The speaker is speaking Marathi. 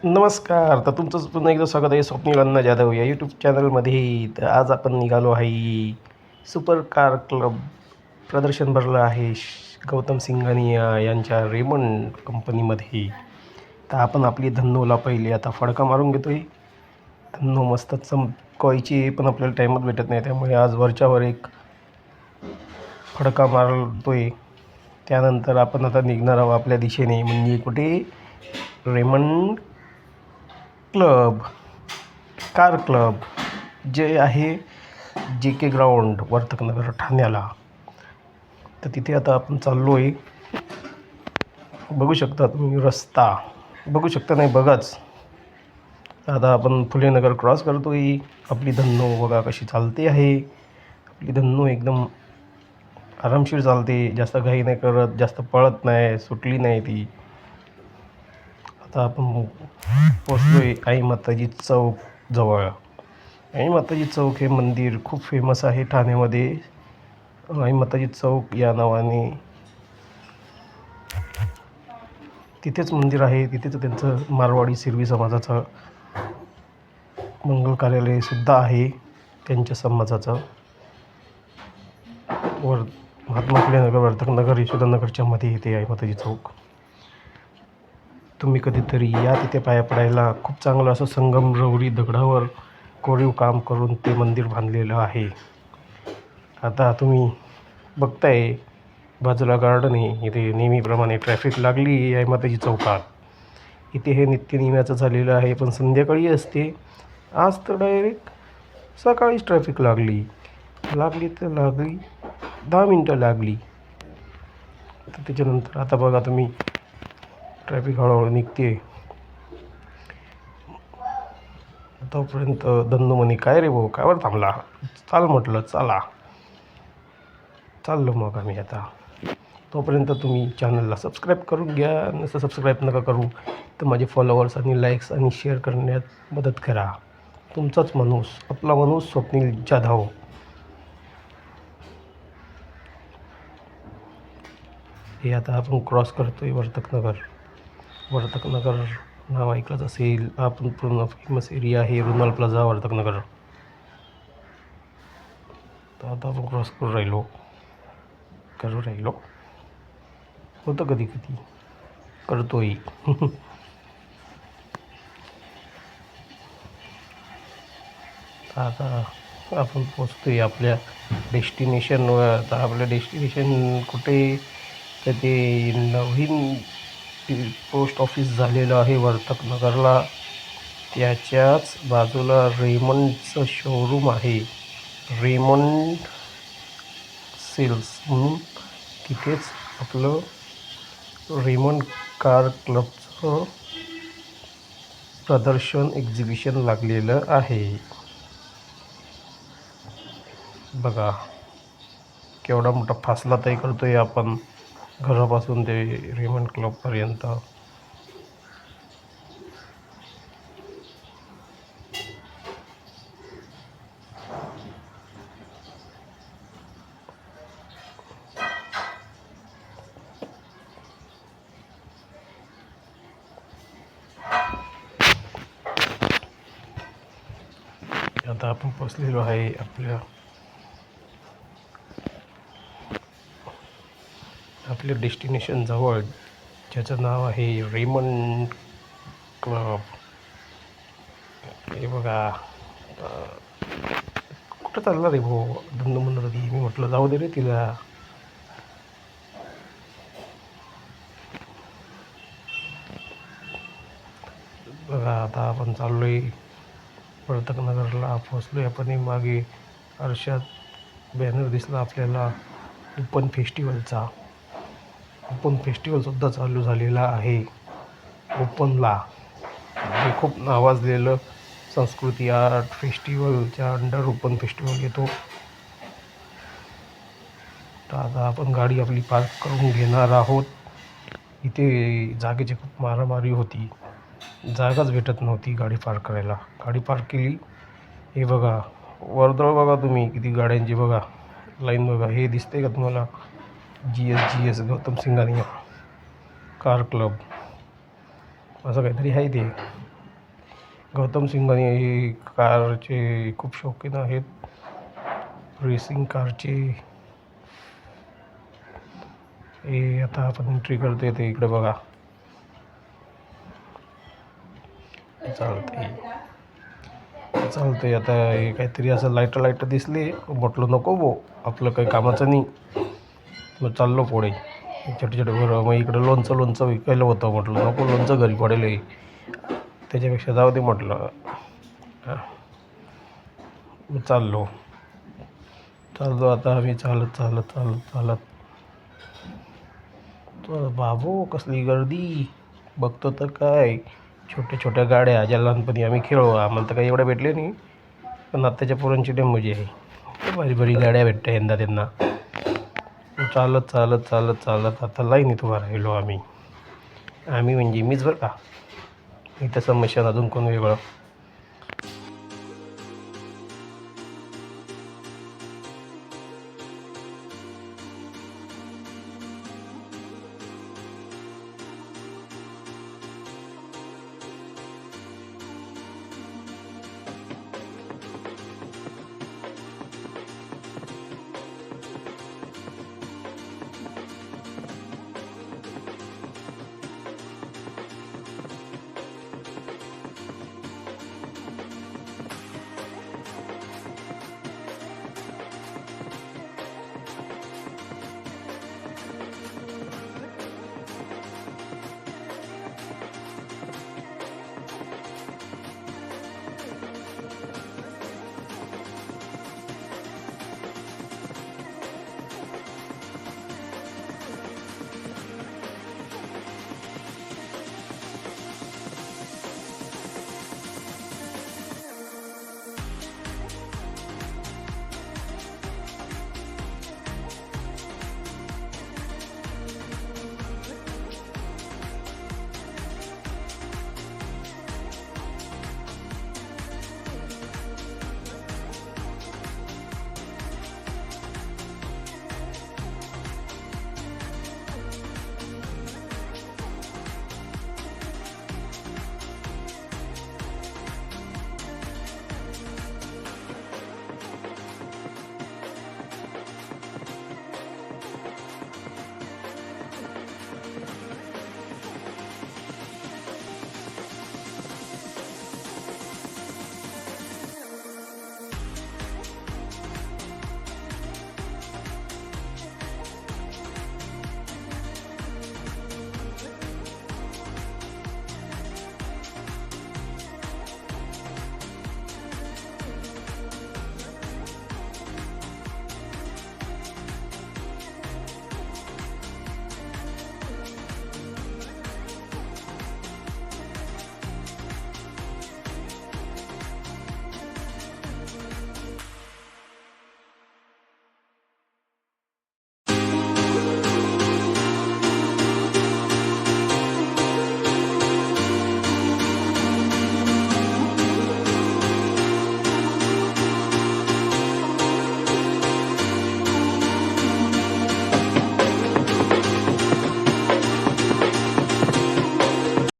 नमस्कार. तर तुमचं पुन्हा एकदा स्वागत आहे स्वप्नील अण्णा जाधव या यूट्यूब चॅनलमध्ये. तर आज आपण निघालो आहे सुपर कार क्लब प्रदर्शन भरलं आहे गौतम सिंघानिया यांच्या रेमंड कंपनीमध्ये. तर आपण आपली धन्नोला पहिली आता फडका मारून घेतो आहे. धन्नो मस्त चमकवायची पण आपल्याला टाईमच भेटत नाही, त्यामुळे आज वरच्यावर एक फडका मारतो आहे. त्यानंतर आपण आता निघणार आहोत आपल्या दिशेने, म्हणजे कुठे, रेमंड क्लब कार क्लब जे आहे JK ग्राउंड वर्तकनगर ठाण्याला. तर तिथे आता आपण चाललो आहे. बघू शकता तुम्ही, रस्ता बघू शकता, नाही बघाच. आता आपण फुलेनगर क्रॉस करतो आहे. आपली धन्नो बघा कशी चालते आहे. आपली धन्नो एकदम आरामशीर चालते, जास्त घाई नाही करत, जास्त पळत नाही, सुटली नाही ती. आता आपण पोचलो आहे आई माताजी चौक जवळ. आई माताजी चौक हे मंदिर खूप फेमस आहे ठाण्यामध्ये. आई माताजी चौक या नावाने तिथेच मंदिर आहे. तिथेच त्यांचं मारवाडी सिरवी समाजाचं मंगल कार्यालयसुद्धा आहे, त्यांच्या समाजाचं. महात्मा फुले नगर, वर्तकनगर, यशोदानगरच्या मध्ये येते आई माताजी चौक. तुम्ही कधीतरी या तिथे पाया पडायला. खूप चांगलं असं संगमरवरी दगडावर कोरीव काम करून ते मंदिर बांधलेलं आहे. आता तुम्ही बघताय बाजूला गार्डन आहे. इथे नेहमीप्रमाणे ट्रॅफिक लागली आहे माताजी चौकात. इथे हे नित्यनेमाचं झालेलं आहे, पण संध्याकाळी असते. आज तर डायरेक्ट सकाळीच ट्रॅफिक लागली तर लागली 10 मिनटं लागली. तर त्याच्यानंतर आता बघा तुम्ही, ट्रॅफिक हळूहळू निघते. तोपर्यंत धन्नो म्हणे, काय रे भाऊ, कायवर थांबला, चाल म्हटलं. चाललो मग आम्ही आता. तोपर्यंत तुम्ही चॅनलला सबस्क्राईब करून घ्या. नसं सबस्क्राईब नका करू तर माझे फॉलोअर्स आणि लाईक्स आणि शेअर करण्यात मदत करा. तुमचाच माणूस, आपला माणूस स्वप्नील जाधव. हे आता आपण क्रॉस करतो आहे वर्तकनगर नाव ऐकलंच असेल आपण. पूर्ण फेमस एरिया आहे रुनल प्लाझा वर्तकनगर. तर आता आपण क्रॉस करू राहिलो होतं, कधी करतोय. आता आपण पोचतोय आपल्या डेस्टिनेशनवर. तर आपलं डेस्टिनेशन कुठे, तर ते नवीन पोस्ट ऑफिस झालेलं आहे वर्तकनगरला. त्याच्याच बाजूला रेमंडचं शोरूम आहे, रेमंड सेल्स म्हणून. तिथेच आपलं रेमंड कार क्लबचं प्रदर्शन एक्झिबिशन लागलेलं आहे. बघा केवढा मोठा फासला तय करतो आहे आपण घरापासून ते रेमंड क्लबपर्यंत. आता आपण पोचलेलो आहे आपल्या डेस्टिनेशन जवळ, ज्याचं नाव आहे रेमंड क्लब. हे बघा, कुठं चालला रे भाऊ, धंदो म्हणत होती. मी म्हटलं जाऊ दे रे तिला. बघा आता आपण चाललो आहे वर्तकनगरला. पोचलो आहे आपण. मागे आरशात बॅनर दिसला आपल्याला ओपन फेस्टिवलचा. ओपन फेस्टिवलसुद्धा चालू झालेला आहे. ओपनला हे खूप नावाजलेलं संस्कृती आर्ट फेस्टिवलच्या अंडर ओपन फेस्टिवल येतो. तर आता आपण गाडी आपली पार्क करून घेणार आहोत. इथे जागेची खूप मारामारी होती, जागाच भेटत नव्हती गाडी पार्क करायला. गाडी पार्क केली. हे बघा वर्दळ बघा तुम्ही, किती गाड्यांची बघा लाईन बघा. हे दिसते का तुम्हाला, GS Gautam Singhania car club असं काहीतरी आहे ते. गौतम सिंघानी हे कारचे खूप शौकीन आहेत, रेसिंग कारचे. हे आता आपण एंट्री करतोय ते इकडे बघा. चालतंय आता हे काहीतरी असं लाईट दिसली, म्हटलं नको भो आपलं काही कामाचं नाही. मग चाललो पुढे छोटे छोटे बरं. मग इकडं लोणचं विकायला होतं, म्हटलं नको लोणचं घरी पडेल आहे, त्याच्यापेक्षा जाऊ दे म्हटलं. मग चाललो आता आम्ही चालत बाबू कसली गर्दी बघतो तर काय. छोट्या गाड्या ज्या लहानपणी आम्ही खेळू, आम्हाला तर काही एवढ्या भेटले नाही, पण आत्ताच्या पोरांची लई मजा आहे. भारी गाड्या भेटत्या यंदा त्यांना. चालत आता लाईनीत उभा राहिलो आम्ही म्हणजे मीच बरं का. इथं समस्या अजून कोण वेगळं